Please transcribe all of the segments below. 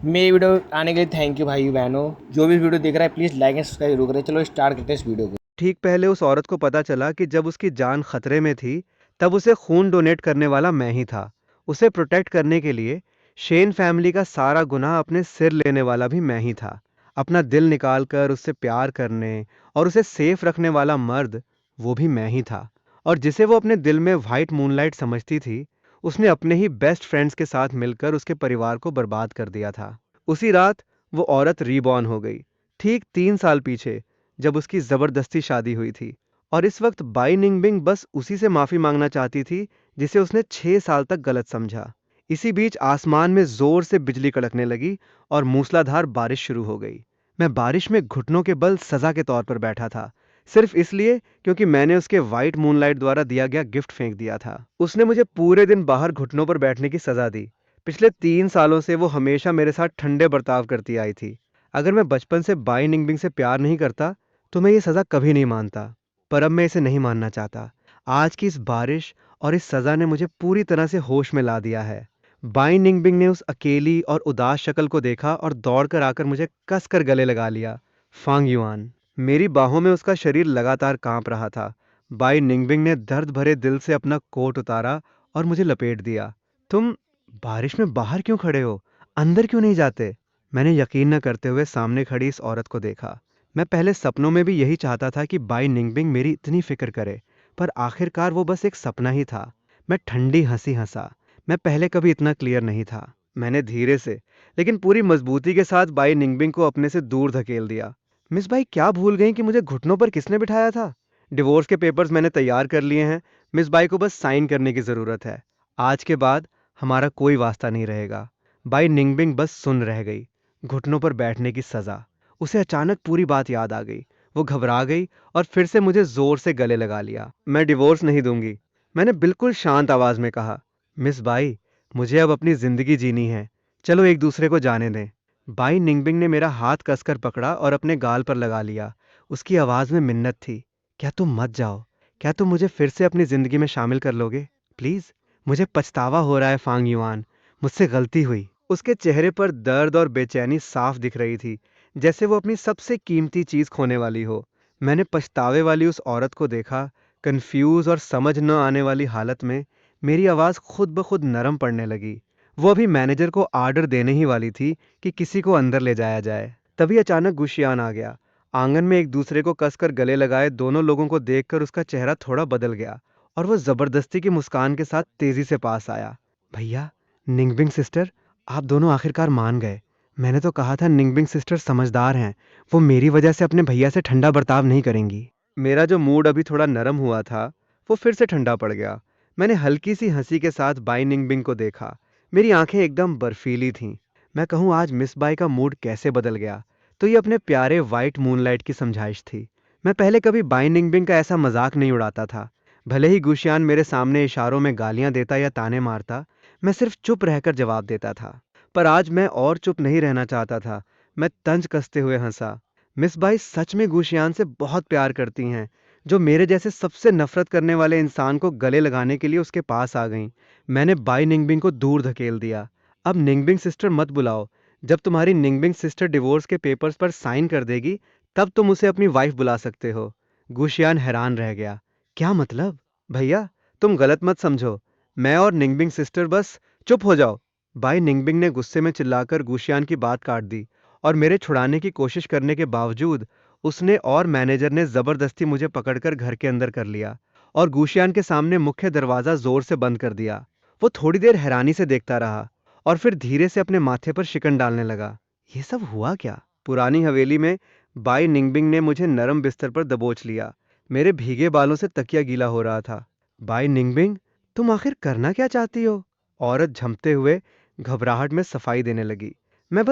मेरी वीडियो आने के लिए थैंक यू भाई बहनों। जो भी वीडियो देख रहा है प्लीज़ लाइक एंड सब्सक्राइब जरूर करें। चलो स्टार्ट करते हैं इस वीडियो को। ठीक पहले उस औरत को पता चला कि जब उसकी जान खतरे में थी, तब उसे खून डोनेट करने वाला मैं ही था। उसे प्रोटेक्ट करने के लिए शेन फैमिली का सारा गुनाह अपने सिर लेने वाला भी मैं ही था। अपना दिल निकाल कर उससे प्यार करने और उसे सेफ रखने वाला मर्द, वो भी मैं ही था। और जिसे वो अपने दिल में वाइट मूनलाइट समझती थी, उसने अपने ही बेस्ट फ्रेंड्स के साथ मिलकर उसके परिवार को बर्बाद कर दिया था। उसी रात वो औरत रीबॉर्न हो गई, ठीक 3 साल पीछे, जब उसकी जबरदस्ती शादी हुई थी। और इस वक्त बाई निंगबिंग बस उसी से माफी मांगना चाहती थी जिसे उसने 6 साल तक गलत समझा। इसी बीच आसमान में जोर से बिजली कड़कने लगी और मूसलाधार बारिश शुरू हो गई। मैं बारिश में घुटनों के बल सजा के तौर पर बैठा था, सिर्फ इसलिए क्योंकि मैंने उसके वाइट मूनलाइट द्वारा दिया गया गिफ्ट फेंक दिया था। उसने मुझे पूरे दिन बाहर घुटनों पर बैठने की सजा दी। पिछले 3 सालों से वो हमेशा मेरे साथ ठंडे बर्ताव करती आई थी। अगर मैं बचपन से बाई निंगबिंग से प्यार नहीं करता तो मैं ये सज़ा कभी नहीं मानता, पर अब मैं इसे नहीं मानना चाहता। आज की इस बारिश और इस सज़ा ने मुझे पूरी तरह से होश में ला दिया है। बाई निंगबिंग ने उस अकेली और उदास शक्ल को देखा और दौड़कर आकर मुझे कसकर गले लगा लिया। फांग युआन। मेरी बाहों में उसका शरीर लगातार कांप रहा था। बाई निंगबिंग ने दर्द भरे दिल से अपना कोट उतारा और मुझे लपेट दिया। तुम बारिश में बाहर क्यों खड़े हो? अंदर क्यों नहीं जाते? मैंने यकीन न करते हुए सामने खड़ी इस औरत को देखा। मैं पहले सपनों में भी यही चाहता था कि बाई निंगबिंग मेरी इतनी फिक्र करे, पर आखिरकार वो बस एक सपना ही था। मैं ठंडी हंसी हंसा। मैं पहले कभी इतना क्लियर नहीं था। मैंने धीरे से लेकिन पूरी मजबूती के साथ बाई निंगबिंग को अपने से दूर धकेल दिया। मिस बाई क्या भूल गई कि मुझे घुटनों पर किसने बिठाया था? डिवोर्स के पेपर्स मैंने तैयार कर लिए हैं। मिस बाई को बस साइन करने की जरूरत है। आज के बाद हमारा कोई वास्ता नहीं रहेगा। बाई निंगबिंग बस सुन रह गई। घुटनों पर बैठने की सजा। उसे अचानक पूरी बात याद आ गई। वो घबरा गई और फिर से मुझे जोर से गले लगा लिया। मैं डिवोर्स नहीं दूंगी, मैंने बिल्कुल शांत आवाज में कहा। मिस बाई, मुझे अब अपनी जिंदगी जीनी है। चलो एक दूसरे को जाने दें। बाई निंगबिंग ने मेरा हाथ कसकर पकड़ा और अपने गाल पर लगा लिया। उसकी आवाज में मिन्नत थी। क्या तुम मत जाओ? क्या तुम मुझे फिर से अपनी जिंदगी में शामिल कर लोगे? प्लीज। मुझे पछतावा हो रहा है फांग युआन। मुझसे गलती हुई। उसके चेहरे पर दर्द और बेचैनी साफ दिख रही थी, जैसे वो अपनी सबसे कीमती चीज खोने वाली हो। मैंने पछतावे वाली उस औरत को देखा। कंफ्यूज और समझ न आने वाली हालत में मेरी आवाज खुद ब खुद नरम पड़ने लगी। वो अभी मैनेजर को आर्डर देने ही वाली थी कि किसी को अंदर ले जाया जाए। तभी अचानक गुशियान आ गया। आंगन में एक दूसरे को कसकर गले लगाए दोनों लोगों को देखकर उसका चेहरा थोड़ा बदल गया और वो जबरदस्ती की मुस्कान के साथ तेजी से पास आया। भैया, निंगबिंग सिस्टर, आप दोनों आखिरकार मान गए। मैंने तो कहा था निंगबिंग सिस्टर समझदार हैं, वो मेरी वजह से अपने भैया से ठंडा बर्ताव नहीं करेंगी। मेरा जो मूड अभी थोड़ा नरम हुआ था, वो फिर से ठंडा पड़ गया। मैंने हल्की सी हंसी के साथ बाई निंगबिंग को देखा। मेरी आंखें एकदम बर्फीली थीं। मैं कहूँ आज मिस बाई का मूड कैसे बदल गया, तो ये अपने प्यारे वाइट मूनलाइट की समझाइश थी। मैं पहले कभी बाई निंगबिंग का ऐसा मजाक नहीं उड़ाता था। भले ही गुशियान मेरे सामने इशारों में गालियां देता या ताने मारता, मैं सिर्फ चुप रहकर जवाब देता था। पर आज मैं और चुप नहीं रहना चाहता था। मैं तंज कसते हुए हंसा। मिस बाई सच में गुशियान से बहुत प्यार करती हैं, जो मेरे जैसे सबसे नफरत करने वाले इंसान को गले लगाने के लिए उसके पास आ गईं। मैंने बाई निंगबिंग को दूर धकेल दिया। अब निंगबिंग सिस्टर मत बुलाओ। जब तुम्हारी निंगबिंग सिस्टर डिवोर्स के पेपर्स पर साइन कर देगी, तब तुम उसे अपनी वाइफ बुला सकते हो। गुशियान हैरान रह गया। क्या मतलब? भैया, तुम गलत मत समझो। मैं और निंगबिंग सिस्टर बस। चुप हो जाओ। भाई निंगबिंग ने गुस्से में चिल्लाकर गुशियान की बात काट दी और मेरे छुड़ाने की कोशिश करने के बावजूद उसने और मैनेजर ने जबरदस्ती मुझे पकड़कर घर के अंदर कर लिया और गुशियान के सामने मुख्य दरवाजा जोर से बंद कर दिया। वो थोड़ी देर हैरानी से देखता रहा और फिर धीरे से अपने माथे पर शिकन डालने लगा। ये सब हुआ क्या? पुरानी हवेली में बाई निंगबिंग ने मुझे नरम बिस्तर पर दबोच लिया। मेरे भीगे बालों से तकिया गीला हो रहा था। बाई निंगबिंग, तुम आखिर करना क्या चाहती हो? औरत झंपते हुए घबराहट में सफाई देने लगी। मैं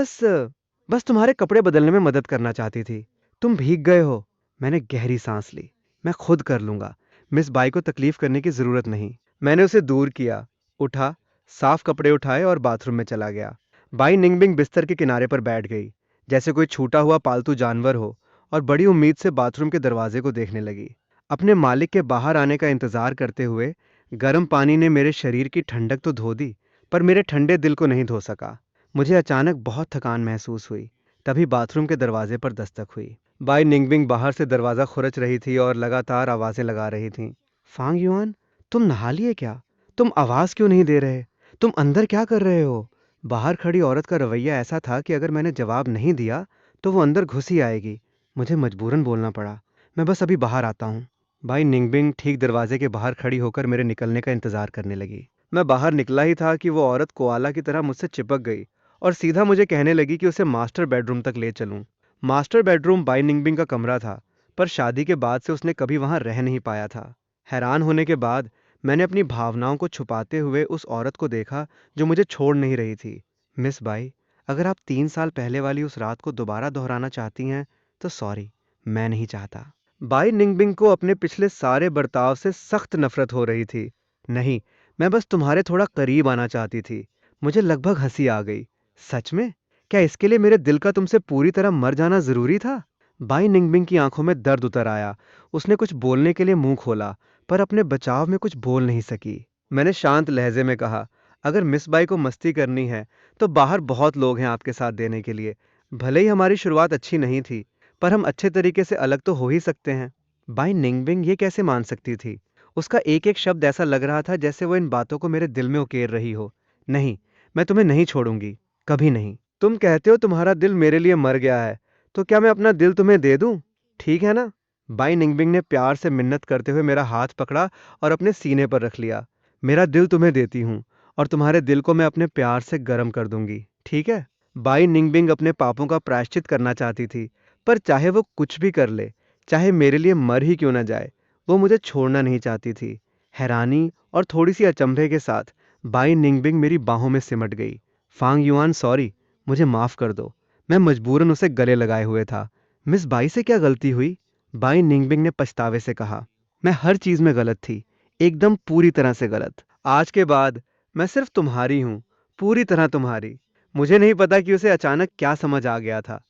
बस तुम्हारे कपड़े बदलने में मदद करना चाहती थी। तुम भीग गए हो। मैंने गहरी सांस ली। मैं खुद कर लूंगा। मिस बाई को तकलीफ करने की जरूरत नहीं। मैंने उसे दूर किया, उठा, साफ कपड़े उठाए और बाथरूम में चला गया। बाई निंगबिंग बिस्तर के किनारे पर बैठ गई, जैसे कोई छूटा हुआ पालतू जानवर हो, और बड़ी उम्मीद से बाथरूम के दरवाजे को देखने लगी। अपने मालिक के बाहर आने का इंतजार करते हुए गर्म पानी ने मेरे शरीर की ठंडक तो धो दी, पर मेरे ठंडे दिल को नहीं धो सका। मुझे अचानक बहुत थकान महसूस हुई। तभी बाथरूम के दरवाजे पर दस्तक हुई। बाई निंगबिंग बाहर से दरवाज़ा खुरच रही थी और लगातार आवाज़ें लगा रही थी। फांग युआन, तुम नहा लिए क्या? तुम आवाज़ क्यों नहीं दे रहे? तुम अंदर क्या कर रहे हो? बाहर खड़ी औरत का रवैया ऐसा था कि अगर मैंने जवाब नहीं दिया तो वो अंदर घुस ही आएगी। मुझे मजबूरन बोलना पड़ा, मैं बस अभी बाहर आता हूँ। भाई निंगबिंग ठीक दरवाजे के बाहर खड़ी होकर मेरे निकलने का इंतजार करने लगी। मैं बाहर निकला ही था कि वो औरत कोआला की तरह मुझसे चिपक गई और सीधा मुझे कहने लगी कि उसे मास्टर बेडरूम तक ले चलूं। मास्टर बेडरूम बाई निंगबिंग का कमरा था, पर शादी के बाद से उसने कभी वहां रह नहीं पाया था। हैरान होने के बाद मैंने अपनी भावनाओं को छुपाते हुए उस औरत को देखा जो मुझे छोड़ नहीं रही थी। मिस बाई, अगर आप 3 साल पहले वाली उस रात को दोबारा दोहराना चाहती हैं तो सॉरी, मैं नहीं चाहता। बाई निंगबिंग को अपने पिछले सारे बर्ताव से सख्त नफरत हो रही थी। नहीं, मैं बस तुम्हारे थोड़ा करीब आना चाहती थी। मुझे लगभग हंसी आ गई। सच में? क्या इसके लिए मेरे दिल का तुमसे पूरी तरह मर जाना जरूरी था? बाई निंगबिंग की आंखों में दर्द उतर आया। उसने कुछ बोलने के लिए मुंह खोला, पर अपने बचाव में कुछ बोल नहीं सकी। मैंने शांत लहजे में कहा, अगर मिस बाई को मस्ती करनी है तो बाहर बहुत लोग हैं आपके साथ देने के लिए। भले ही हमारी शुरुआत अच्छी नहीं थी, पर हम अच्छे तरीके से अलग तो हो ही सकते हैं। बाई निंगबिंग ये कैसे मान सकती थी? उसका एक एक शब्द ऐसा लग रहा था जैसे वो इन बातों को मेरे दिल में उकेर रही हो। नहीं, मैं तुम्हें नहीं छोड़ूंगी, कभी नहीं। तुम कहते हो तुम्हारा दिल मेरे लिए मर गया है, तो क्या मैं अपना दिल तुम्हें दे दूं? ठीक है ना? बाई निंगबिंग ने प्यार से मिन्नत करते हुए मेरा हाथ पकड़ा और अपने सीने पर रख लिया। मेरा दिल तुम्हें देती हूँ, और तुम्हारे दिल को मैं अपने प्यार से गर्म कर दूंगी, ठीक है? बाई निंगबिंग अपने पापों का प्रायश्चित करना चाहती थी, पर चाहे वो कुछ भी कर ले, चाहे मेरे लिए मर ही क्यों न जाए, वो मुझे छोड़ना नहीं चाहती थी। हैरानी और थोड़ी सी अचंभे के साथ बाई निंगबिंग मेरी बाहों में सिमट गई। फांग युआन, सॉरी, मुझे माफ कर दो। मैं मजबूरन उसे गले लगाए हुए था। मिस बाई से क्या गलती हुई? बाई निंगबिंग ने पछतावे से कहा, मैं हर चीज में गलत थी, एकदम पूरी तरह से गलत। आज के बाद मैं सिर्फ तुम्हारी हूं, पूरी तरह तुम्हारी। मुझे नहीं पता कि उसे अचानक क्या समझ आ गया था।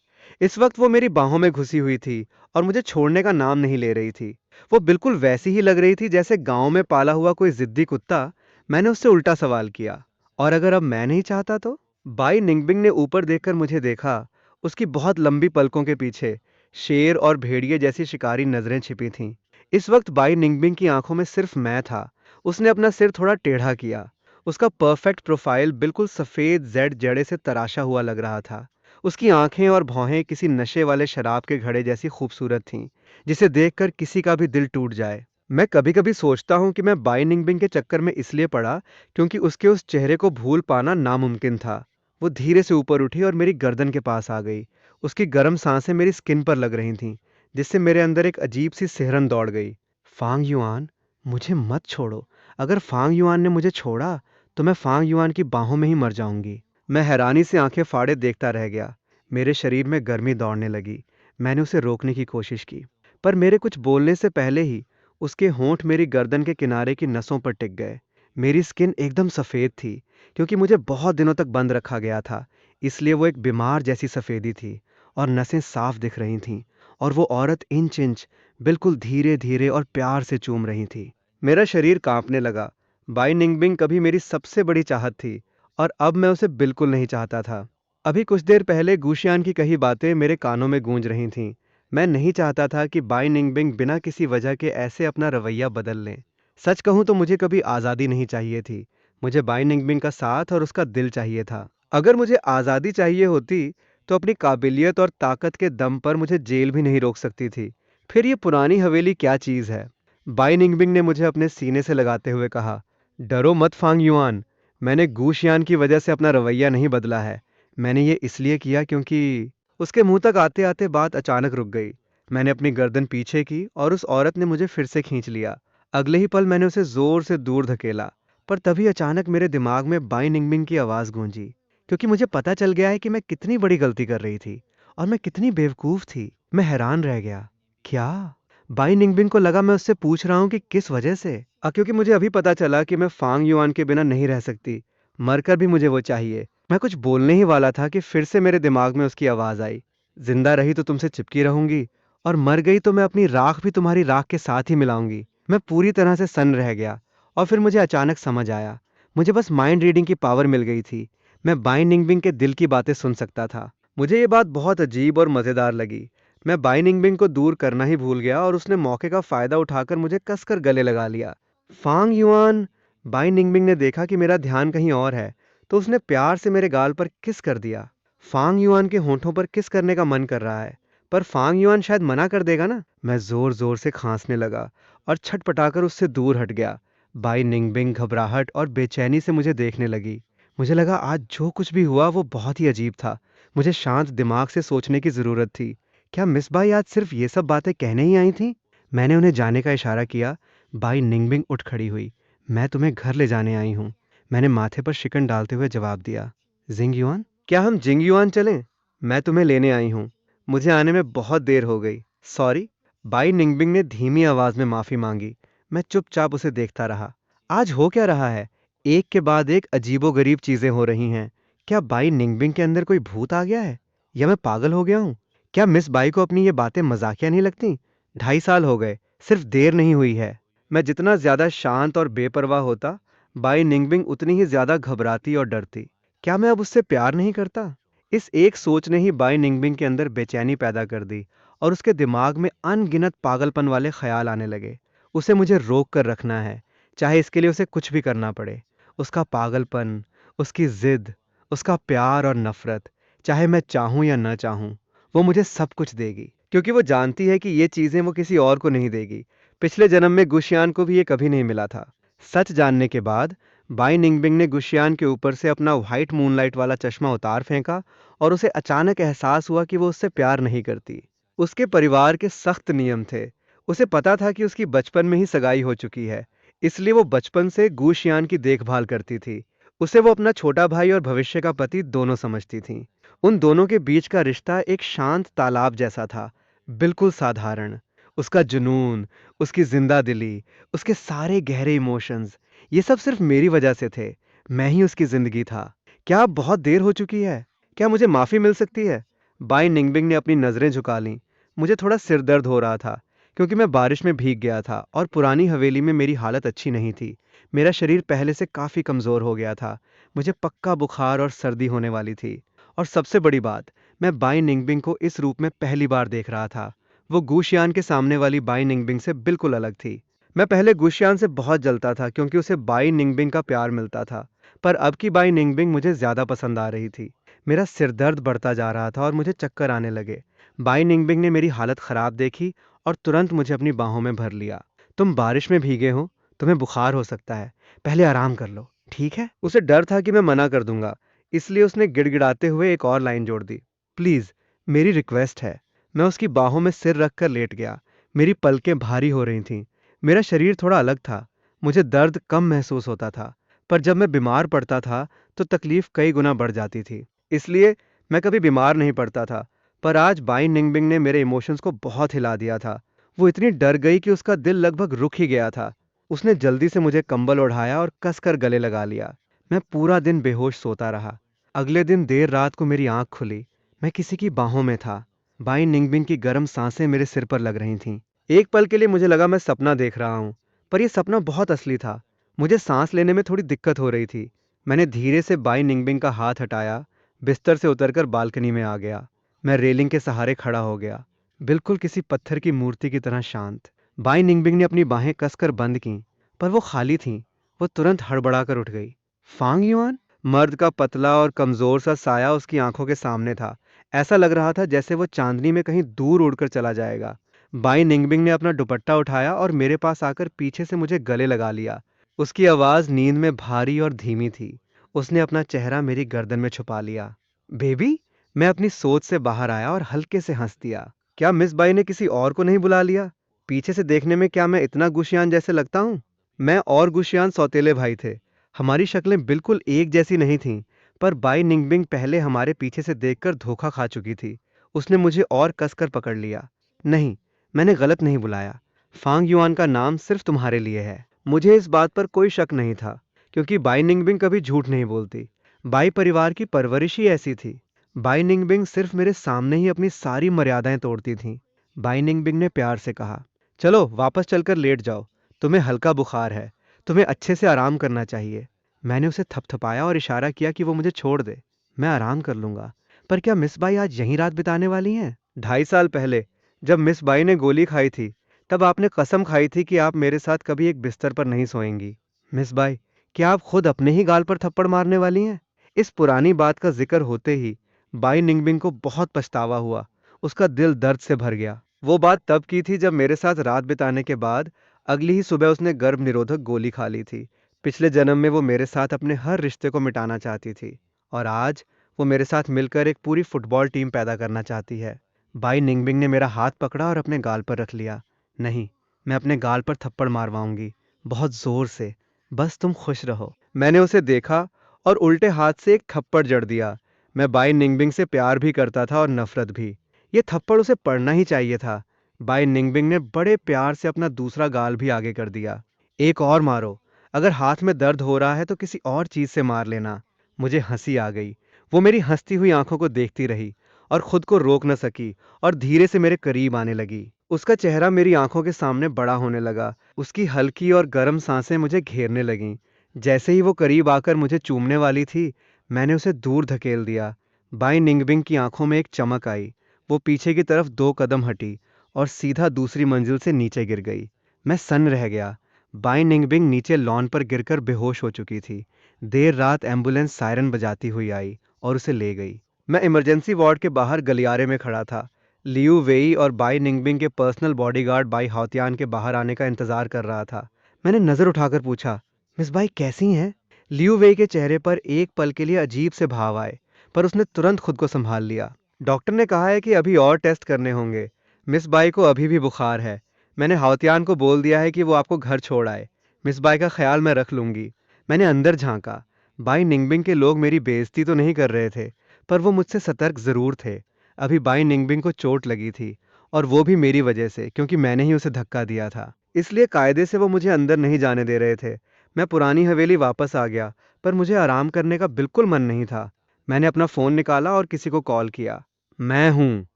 इस वक्त वो मेरी बाहों में घुसी हुई थी और मुझे छोड़ने का नाम नहीं ले रही थी। वो बिल्कुल वैसी ही लग रही थी जैसे गांव में पाला हुआ कोई जिद्दी कुत्ता। मैंने उससे उल्टा सवाल किया, और अगर अब मैं नहीं चाहता तो? बाई निंगबिंग ने ऊपर देखकर मुझे देखा। उसकी बहुत लंबी पलकों के पीछे शेर और भेड़िए जैसी शिकारी नजरें छिपी थीं। इस वक्त बाई निंगबिंग की आंखों में सिर्फ मैं था। उसने अपना सिर थोड़ा टेढ़ा किया। उसका परफेक्ट प्रोफाइल बिल्कुल सफेद जेड जड़े से तराशा हुआ लग रहा था। उसकी आंखें और भौहें किसी नशे वाले शराब के घड़े जैसी खूबसूरत थीं, जिसे देखकर किसी का भी दिल टूट जाए। मैं कभी कभी सोचता हूँ कि मैं बाई निंगबिंग के चक्कर में इसलिए पड़ा क्योंकि उसके उस चेहरे को भूल पाना नामुमकिन था। वो धीरे से ऊपर उठी और मेरी गर्दन के पास आ गई। उसकी गर्म सांसें मेरी स्किन पर लग रही थीं, जिससे मेरे अंदर एक अजीब सी सिहरन दौड़ गई। फांग युआन, मुझे मत छोड़ो। अगर फांग युआन ने मुझे छोड़ा तो मैं फांग युआन की बाहों में ही मर जाऊंगी। मैं हैरानी से आंखें फाड़े देखता रह गया। मेरे शरीर में गर्मी दौड़ने लगी। मैंने उसे रोकने की कोशिश की, पर मेरे कुछ बोलने से पहले ही उसके होंठ मेरी गर्दन के किनारे की नसों पर टिक गए। मेरी स्किन एकदम सफ़ेद थी, क्योंकि मुझे बहुत दिनों तक बंद रखा गया था, इसलिए वो एक बीमार जैसी सफ़ेदी थी, और नसें साफ दिख रही थीं, और वो औरत इंच इंच बिल्कुल धीरे धीरे और प्यार से चूम रही थी। मेरा शरीर कांपने लगा। बाई निंगबिंग कभी मेरी सबसे बड़ी चाहत थी, और अब मैं उसे बिल्कुल नहीं चाहता था। अभी कुछ देर पहले गुशियान की कही बातें मेरे कानों में गूंज रही थीं। मैं नहीं चाहता था कि बाई निंगबिंग बिना किसी वजह के ऐसे अपना रवैया बदल लें। सच कहूं तो मुझे कभी आज़ादी नहीं चाहिए थी। मुझे बाई निंगबिंग का साथ और उसका दिल चाहिए था। अगर मुझे आज़ादी चाहिए होती तो अपनी काबिलियत और ताकत के दम पर मुझे जेल भी नहीं रोक सकती थी। फिर ये पुरानी हवेली क्या चीज़ है? बाई निंगबिंग ने मुझे अपने सीने से लगाते हुए कहा, डरो मत फांग युआन। मैंने गूशियान की वजह से अपना रवैया नहीं बदला है। मैंने ये इसलिए किया क्योंकि... उसके मुंह तक आते आते बात अचानक रुक गई। मैंने अपनी गर्दन पीछे की और उस औरत ने मुझे फिर से खींच लिया। अगले ही पल मैंने उसे जोर से दूर धकेला, पर तभी अचानक मेरे दिमाग में बाई निंगबिंग की आवाज़ गूंजी, क्योंकि मुझे पता चल गया है कि मैं कितनी बड़ी गलती कर रही थी और मैं कितनी बेवकूफ़ थी। मैं हैरान रह गया। क्या? बाई निंगबिंग को लगा मैं उससे पूछ रहा हूँ कि किस वजह से। क्योंकि मुझे अभी पता चला कि मैं फांग युआन के बिना नहीं रह सकती। मरकर भी मुझे वो चाहिए। मैं कुछ बोलने ही वाला था कि फिर से मेरे दिमाग में उसकी आवाज़ आई, जिंदा रही तो तुमसे चिपकी रहूंगी, और मर गई तो मैं अपनी राख भी तुम्हारी राख के साथ ही मिलाऊंगी। मैं पूरी तरह से सन्न रह गया, और फिर मुझे अचानक समझ आया। मुझे बस माइंड रीडिंग की पावर मिल गई थी। मैं बाई निंगबिंग के दिल की बातें सुन सकता था। मुझे ये बात बहुत अजीब और मज़ेदार लगी। मैं बाई निंगबिंग को दूर करना ही भूल गया और उसने मौके का फ़ायदा उठाकर मुझे कसकर गले लगा लिया। फांग युआन! बाई निंगबिंग ने देखा कि मेरा ध्यान कहीं और है, तो उसने प्यार से मेरे गाल पर किस कर दिया। फांग युआन के होंठों पर किस करने का मन कर रहा है, पर फांग युआन शायद मना कर देगा ना। मैं ज़ोर-ज़ोर से खांसने लगा और छटपटाकर उससे दूर हट गया। बाई निंगबिंग घबराहट और बेचैनी से मुझे देखने लगी। मुझे लगा आज जो कुछ भी हुआ वो बहुत ही अजीब था। मुझे शांत दिमाग से सोचने की ज़रूरत थी। क्या मिस बाई आज सिर्फ ये सब बातें कहने ही आई थीं? मैंने उन्हें जाने का इशारा किया। बाई निंगबिंग उठ खड़ी हुई। मैं तुम्हें घर ले जाने आई हूँ, मैंने माथे पर शिकन डालते हुए जवाब दिया। जिंग युआन, क्या हम जिंग युआन चलें? मैं तुम्हें लेने आई हूँ। मुझे आने में बहुत देर हो गई। सॉरी। बाई निंगबिंग ने धीमी आवाज में माफी मांगी। मैं चुपचाप उसे देखता रहा। आज हो क्या रहा है? एक के बाद एक अजीबोगरीब चीजें हो रही हैं। क्या बाई निंगबिंग के अंदर कोई भूत आ गया है, या मैं पागल हो गया हूँ? क्या मिस बाई को अपनी ये बातें मजाकिया नहीं लगती? 2.5 साल हो गए, सिर्फ देर नहीं हुई है। मैं जितना ज्यादा शांत और बेपरवाह होता, बाई निंगबिंग उतनी ही ज्यादा घबराती और डरती। क्या मैं अब उससे प्यार नहीं करता? इस एक सोच ने ही बाई निंगबिंग के अंदर बेचैनी पैदा कर दी और उसके दिमाग में अनगिनत पागलपन वाले ख्याल आने लगे। उसे मुझे रोक कर रखना है, चाहे इसके लिए उसे कुछ भी करना पड़े। उसका पागलपन, उसकी जिद, उसका प्यार और नफरत, चाहे मैं चाहूं या न चाहूं, वो मुझे सब कुछ देगी, क्योंकि वो जानती है कि ये चीजें वो किसी और को नहीं देगी। पिछले जन्म में गुशियान को भी ये कभी नहीं मिला था। सच जानने के बाद बाई निंगबिंग ने गुशियान के ऊपर से अपना व्हाइट मूनलाइट वाला चश्मा उतार फेंका और उसे अचानक एहसास हुआ कि वो उससे प्यार नहीं करती। उसके परिवार के सख्त नियम थे। उसे पता था कि उसकी बचपन में ही सगाई हो चुकी है, इसलिए वो बचपन से गुशियान की देखभाल करती थी। उसे वो अपना छोटा भाई और भविष्य का पति दोनों समझती थी। उन दोनों के बीच का रिश्ता एक शांत तालाब जैसा था, बिल्कुल साधारण। उसका जुनून, उसकी जिंदा दिली, उसके सारे गहरे इमोशंस, ये सब सिर्फ मेरी वजह से थे। मैं ही उसकी जिंदगी था। क्या अब बहुत देर हो चुकी है? क्या मुझे माफी मिल सकती है? बाई निंगबिंग ने अपनी नजरें झुका लीं। मुझे थोड़ा सिर दर्द हो रहा था, क्योंकि मैं बारिश में भीग गया था और पुरानी हवेली में मेरी हालत अच्छी नहीं थी। मेरा शरीर पहले से काफी कमजोर हो गया था। मुझे पक्का बुखार और सर्दी होने वाली थी। और सबसे बड़ी बात, मैं बाई निंगबिंग को इस रूप में पहली बार देख रहा था। वो गुशियान के सामने वाली बाई निंगबिंग से बिल्कुल अलग थी। मैं पहले गुशियान से बहुत जलता था, क्योंकि उसे बाई निंगबिंग का प्यार मिलता था। पर अब की बाई निंगबिंग मुझे ज्यादा पसंद आ रही थी। मेरा सिर दर्द बढ़ता जा रहा था और मुझे चक्कर आने लगे। बाई निंगबिंग ने मेरी हालत खराब देखी और तुरंत मुझे अपनी बाहों में भर लिया। तुम बारिश में भीगे हो, तुम्हें बुखार हो सकता है, पहले आराम कर लो, ठीक है? उसे डर था कि मैं मना कर दूंगा, इसलिए उसने गिड़गिड़ाते हुए एक और लाइन जोड़ दी। प्लीज, मेरी रिक्वेस्ट है। मैं उसकी बाहों में सिर रखकर लेट गया। मेरी पलकें भारी हो रही थीं। मेरा शरीर थोड़ा अलग था। मुझे दर्द कम महसूस होता था, पर जब मैं बीमार पड़ता था तो तकलीफ कई गुना बढ़ जाती थी। इसलिए मैं कभी बीमार नहीं पड़ता था। पर आज बाई निंगबिंग ने मेरे इमोशंस को बहुत हिला दिया था। वो इतनी डर गई कि उसका दिल लगभग रुक ही गया था। उसने जल्दी से मुझे कंबल ओढ़ाया और कसकर गले लगा लिया। मैं पूरा दिन बेहोश सोता रहा। अगले दिन देर रात को मेरी आंख खुली। मैं किसी की बाहों में था। बाई निंगबिंग की गर्म सांसें मेरे सिर पर लग रही थीं। एक पल के लिए मुझे लगा मैं सपना देख रहा हूँ, पर यह सपना बहुत असली था। मुझे सांस लेने में थोड़ी दिक्कत हो रही थी। मैंने धीरे से बाई निंगबिंग का हाथ हटाया, बिस्तर से उतरकर बालकनी में आ गया। मैं रेलिंग के सहारे खड़ा हो गया, बिल्कुल किसी पत्थर की मूर्ति की तरह शांत। बाई निंगबिंग ने अपनी बाहें कसकर बंद की, पर वो खाली थीं। वो तुरंत हड़बड़ाकर उठ गई। फांग युआन? मर्द का पतला और कमजोर सा साया उसकी आंखों के सामने था। ऐसा लग रहा था जैसे वो चांदनी में कहीं दूर उड़कर चला जाएगा। बाई निंगबिंग ने अपना दुपट्टा उठाया और मेरे पास आकर पीछे से मुझे गले लगा लिया। उसकी आवाज नींद में भारी और धीमी थी। उसने अपना चेहरा मेरी गर्दन में छुपा लिया। बेबी? मैं अपनी सोच से बाहर आया और हल्के से हंस दिया। क्या मिस बाई ने किसी और को नहीं बुला लिया? पीछे से देखने में क्या मैं इतना गुशियान जैसे लगता हूँ? मैं और गुशियान सौतेले भाई थे। हमारी शक्लें बिल्कुल एक जैसी नहीं थीं, पर बाई निंगबिंग पहले हमारे पीछे से देखकर धोखा खा चुकी थी। उसने मुझे और कसकर पकड़ लिया। नहीं, मैंने गलत नहीं बुलाया। फांग युआन का नाम सिर्फ तुम्हारे लिए है। मुझे इस बात पर कोई शक नहीं था, क्योंकि बाई निंगबिंग कभी झूठ नहीं बोलती। बाई परिवार की परवरिश ही ऐसी थी। बाई निंगबिंग सिर्फ मेरे सामने ही अपनी सारी मर्यादाएं तोड़ती थीं। बाई निंगबिंग ने प्यार से कहा, चलो वापस चलकर लेट जाओ। तुम्हें हल्का बुखार है, तुम्हें अच्छे से आराम करना चाहिए। मैंने उसे थपथपाया और इशारा किया कि वो मुझे छोड़ दे, मैं आराम कर लूंगा। पर क्या मिस बाई आज यहीं रात बिताने वाली हैं? 2.5 साल पहले जब मिस बाई ने गोली खाई थी, तब आपने कसम खाई थी कि आप मेरे साथ कभी एक बिस्तर पर नहीं सोएंगी। मिस बाई, क्या आप खुद अपने ही गाल पर थप्पड़ मारने वाली हैं? इस पुरानी बात का जिक्र होते ही बाई निंगबिंग को बहुत पछतावा हुआ। उसका दिल दर्द से भर गया। वो बात तब की थी जब मेरे साथ रात बिताने के बाद अगली ही सुबह उसने गर्भ निरोधक गोली खा ली थी। पिछले जन्म में वो मेरे साथ अपने हर रिश्ते को मिटाना चाहती थी, और आज वो मेरे साथ मिलकर एक पूरी फुटबॉल टीम पैदा करना चाहती है। बाई निंगबिंग ने मेरा हाथ पकड़ा और अपने गाल पर रख लिया। नहीं, मैं अपने गाल पर थप्पड़ मारवाऊंगी, बहुत जोर से। बस तुम खुश रहो। मैंने उसे देखा और उल्टे हाथ से एक थप्पड़ जड़ दिया। मैं बाई निंगबिंग से प्यार भी करता था और नफरत भी। ये थप्पड़ उसे पड़ना ही चाहिए था। बाई निंगबिंग ने बड़े प्यार से अपना दूसरा गाल भी आगे कर दिया। एक और मारो। अगर हाथ में दर्द हो रहा है तो किसी और चीज से मार लेना। मुझे हंसी आ गई। वो मेरी हंसती हुई आंखों को देखती रही और खुद को रोक न सकी और धीरे से मेरे करीब आने लगी। उसका चेहरा मेरी आंखों के सामने बड़ा होने लगा। उसकी हल्की और गर्म सांसें मुझे घेरने लगीं। जैसे ही वो करीब आकर मुझे चूमने वाली थी, मैंने उसे दूर धकेल दिया। बाई निंगबिंग की आंखों में एक चमक आई। वो पीछे की तरफ 2 कदम हटी और सीधा दूसरी मंजिल से नीचे गिर गई। मैं सन्न रह गया। बाई निंगबिंग नीचे लॉन पर गिरकर बेहोश हो चुकी थी। देर रात एम्बुलेंस सायरन बजाती हुई आई और उसे ले गई। मैं इमरजेंसी वार्ड के बाहर गलियारे में खड़ा था। लियू वेई और बाई निंगबिंग के पर्सनल बॉडीगार्ड बाई हाउतियान के बाहर आने का इंतजार कर रहा था। मैंने नजर उठाकर पूछा, मिस बाई कैसी हैं? लियू वेई के चेहरे पर एक पल के लिए अजीब से भाव आए, पर उसने तुरंत खुद को संभाल लिया। डॉक्टर ने कहा है कि अभी और टेस्ट करने होंगे। मिस बाई को अभी भी बुखार है। मैंने हाउतियान को बोल दिया है कि वो आपको घर छोड़ आए। मिस बाई का ख्याल मैं रख लूंगी। मैंने अंदर झांका। बाई निंगबिंग के लोग मेरी बेइज्जती तो नहीं कर रहे थे, पर वो मुझसे सतर्क जरूर थे। अभी बाई निंगबिंग को चोट लगी थी, और वो भी मेरी वजह से, क्योंकि मैंने ही उसे धक्का दिया था। इसलिए कायदे से वो मुझे अंदर नहीं जाने दे रहे थे। मैं पुरानी हवेली वापस आ गया, पर मुझे आराम करने का बिल्कुल मन नहीं था। मैंने अपना फोन निकाला और किसी को कॉल किया। मैं हूँ।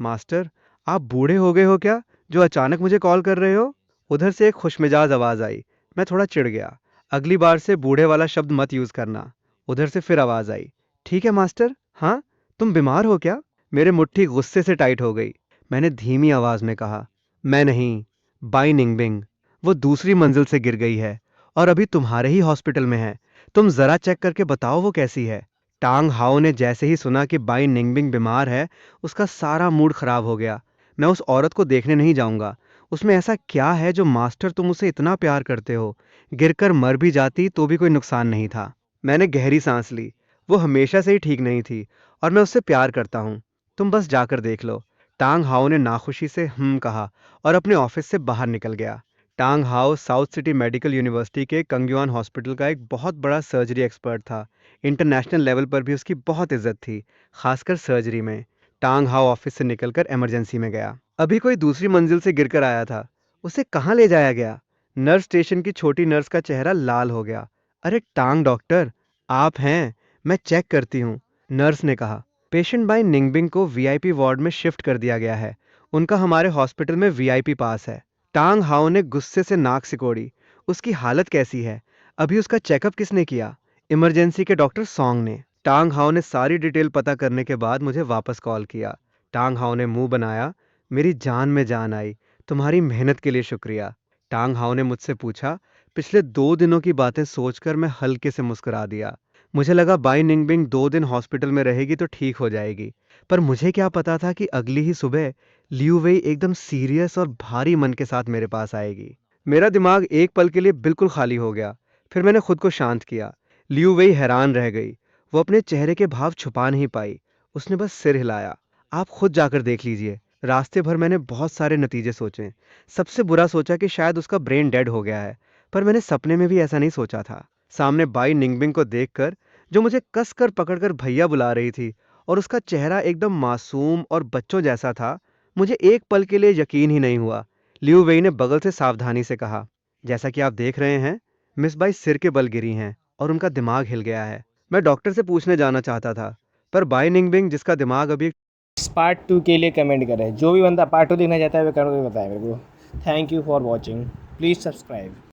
मास्टर, आप बूढ़े हो गए हो क्या, जो अचानक मुझे कॉल कर रहे हो? उधर से एक खुशमिजाज आवाज आई। मैं थोड़ा चिढ़ गया। अगली बार से बूढ़े वाला शब्द मत यूज करना। उधर से फिर आवाज आई, ठीक है मास्टर। हाँ, तुम बीमार हो क्या? मेरे मुट्ठी गुस्से से टाइट हो गई। मैंने धीमी आवाज में कहा, मैं नहीं, बाई निंगबिंग। वो दूसरी मंजिल से गिर गई है और अभी तुम्हारे ही हॉस्पिटल में है। तुम जरा चेक करके बताओ वो कैसी है। टांग हाओ ने जैसे ही सुना कि बाई निंगबिंग बीमार है, उसका सारा मूड खराब हो गया। मैं उस औरत को देखने नहीं जाऊंगा। उसमें ऐसा क्या है जो मास्टर तुम उसे इतना प्यार करते हो? गिरकर मर भी जाती तो भी कोई नुकसान नहीं था। मैंने गहरी सांस ली। वो हमेशा से ही ठीक नहीं थी और मैं उससे प्यार करता हूँ। तुम बस जाकर देख लो। टांग हाओ ने नाखुशी से कहा और अपने ऑफिस से बाहर निकल गया। टांग हाओ साउथ सिटी मेडिकल यूनिवर्सिटी के कंग्युआन हॉस्पिटल का एक बहुत बड़ा सर्जरी एक्सपर्ट था। इंटरनेशनल लेवल पर भी उसकी बहुत इज्जत थी, खासकर सर्जरी में। टांग हाओ ऑफिस से निकलकर इमरजेंसी में गया। अभी कोई दूसरी मंजिल से गिरकर आया था। उसे कहाँ ले जाया गया? नर्स स्टेशन की छोटी नर्स का चेहरा लाल हो गया। अरे टांग डॉक्टर, आप हैं? मैं चेक करती हूँ, नर्स ने कहा। पेशेंट बाई निंगबिंग को वीआईपी वार्ड में शिफ्ट कर दिया गया है। उनका हमारे हॉस्पिटल में वीआईपी पास है। टांग हाओ ने गुस्से से नाक सिकोड़ी। उसकी हालत कैसी है? अभी उसका चेकअप किसने किया? इमरजेंसी के डॉक्टर सॉन्ग ने। टांग हाओ ने सारी डिटेल पता करने के बाद मुझे वापस कॉल किया। टांग हाओ ने मुंह बनाया। मेरी जान में जान आई। तुम्हारी मेहनत के लिए शुक्रिया। टांग हाओ ने मुझसे पूछा। पिछले 2 दिनों की बातें सोचकर मैं हल्के से मुस्कुरा दिया। मुझे लगा बाई निंगबिंग 2 दिन हॉस्पिटल में रहेगी तो ठीक हो जाएगी, पर मुझे क्या पता था कि अगली ही सुबह लियू वेई एकदम सीरियस और भारी मन के साथ मेरे पास आएगी। मेरा दिमाग एक पल के लिए बिल्कुल खाली हो गया। फिर मैंने खुद को शांत किया। लियू वेई हैरान रह गई। वो अपने चेहरे के भाव छुपा नहीं पाई। उसने बस सिर हिलाया। आप खुद जाकर देख लीजिए। रास्ते भर मैंने बहुत सारे नतीजे सोचे। सबसे बुरा सोचा कि शायद उसका ब्रेन डेड हो गया है, पर मैंने सपने में भी ऐसा नहीं सोचा था। सामने बाई निंगबिंग को देखकर, जो मुझे कसकर पकड़कर भैया बुला रही थी, और उसका चेहरा एकदम मासूम और बच्चों जैसा था, मुझे एक पल के लिए यकीन ही नहीं हुआ। लियू वेई ने बगल से सावधानी से कहा, जैसा कि आप देख रहे हैं, मिस बाई सिर के बल गिरी हैं और उनका दिमाग हिल गया है। मैं डॉक्टर से पूछने जाना चाहता था, पर बाई निंगबिंग, जिसका दिमाग अभी इस पार्ट 2 के लिए कमेंट करें। जो भी बंदा पार्ट 2 देखना चाहता है वो कमेंट में बताए मेरे को। Thank you for watching, please subscribe.